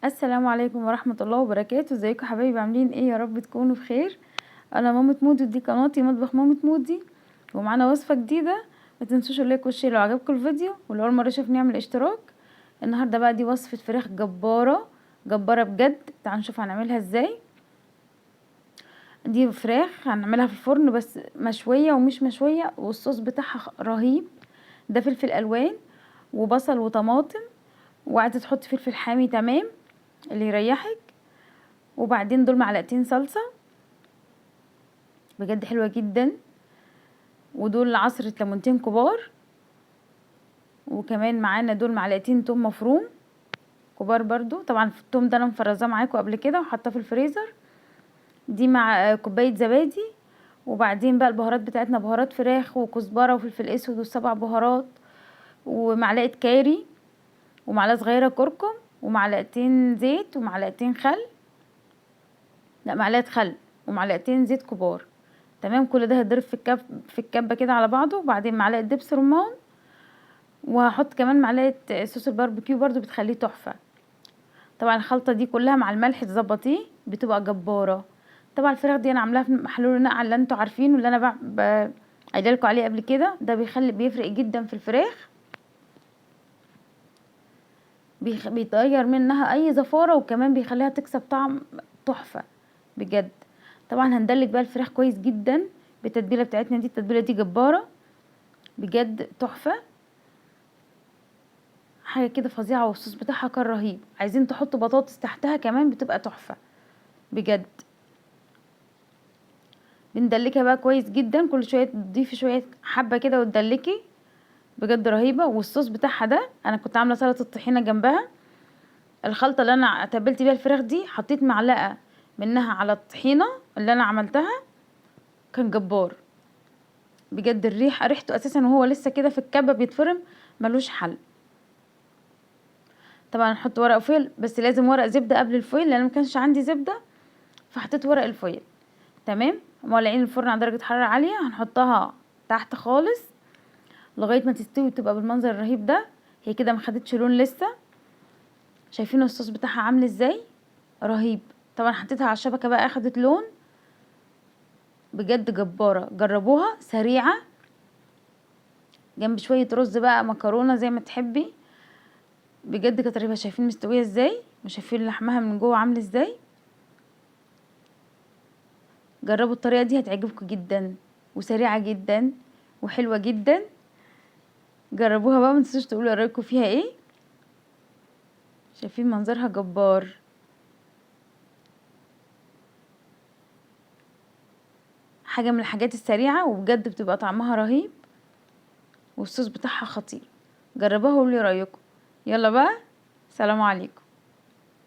السلام عليكم ورحمة الله وبركاته. ازيكم حبايبي؟ عاملين ايه؟ يا رب تكونوا بخير. انا مامة مودي، دي قناتي مطبخ مامة مودي، ومعانا وصفة جديدة. ما تنسوش اللايك والشير لو عجبكم الفيديو، ولو اول مرة شايفني اعمل اشتراك. النهارده بقى دي وصفة فراخ جبارة جبارة بجد. تعالوا نشوف هنعملها ازاي. دي فراخ هنعملها في الفرن، بس مشوية ومش مشوية، والصوص بتاعها رهيب. ده فلفل الوان وبصل وطماطم، وعايزة تحطي فلفل حامي تمام اللي يريحك. وبعدين دول معلقتين صلصة بجد حلوة جدا، ودول عصرة ليمونتين كبار، وكمان معانا دول معلقتين توم مفروم كبار برضو. طبعا التوم ده انا مفرزاه معاكم قبل كده وحاطاه في الفريزر. دي مع كوباية زبادي. وبعدين بقى البهارات بتاعتنا بهارات فراخ وكزبرة وفلفل اسود وسبع بهارات، ومعلقة كاري، ومعلقة صغيرة كركم، ومعلقتين زيت، ومعلقتين خل، لا معلقة خل، ومعلقتين زيت كبار. تمام، كل ده هيتضرب في الكبه كده على بعضه. وبعدين معلقه دبس رمان، وهحط كمان معلقه صوص الباربيكيو برضو بتخليه تحفه. طبعا الخلطه دي كلها مع الملح تظبطيه بتبقى جباره. طبعا الفراخ دي انا عاملاها في محلول النقع اللي انتوا عارفينه، اللي انا قايله لكم عليه قبل كده. ده بيفرق جدا في الفراخ، بيطير منها اي زفاره، وكمان بيخليها تكسب طعم تحفه بجد. طبعا هندلك بقى الفراخ كويس جدا بالتتبيله بتاعتنا دي. التتبيله دي جباره بجد تحفه، حاجه كده فظيعه، والصوص بتاعها كان رهيب. عايزين تحطوا بطاطس تحتها كمان بتبقى تحفه بجد. بندلكها بقى كويس جدا، كل شويه تضيفي شويه حبه كده وتدلكي بجد رهيبه. والصوص بتاعها ده انا كنت عامله سلطه طحينه جنبها. الخلطه اللي انا تبلت بيها الفراخ دي حطيت معلقه منها على الطحينه اللي انا عملتها، كان جبار بجد. ريحته اساسا وهو لسه كده في الكبه بيتفرم ملوش حل. طبعا نحط ورق فويل، بس لازم ورق زبده قبل الفويل لان ما كانش عندي زبده، فحطيت ورق الفويل. تمام، مولعين الفرن على درجه حراره عاليه. هنحطها تحت خالص لغايه ما تستوي وتبقى بالمنظر الرهيب ده. هي كده ما خدتش لون لسه. شايفين الصوص بتاعها عامل ازاي؟ رهيب. طبعا حطيتها على الشبكه بقى اخدت لون بجد جباره. جربوها، سريعه، جنب شويه رز بقى مكرونه زي ما تحبي بجد. كانت رهيبه. شايفين مستويه ازاي، وشايفين لحمها من جوه عامل ازاي؟ جربوا الطريقه دي هتعجبكم جدا، وسريعه جدا، وحلوه جدا. جربوها بقى، متنسوش تقولوا رايكم فيها ايه. شايفين منظرها جبار. حاجه من الحاجات السريعه وبجد بتبقى طعمها رهيب، والصوص بتاعها خطير. جربوها وقولوا رايكم. يلا بقى، سلام عليكم.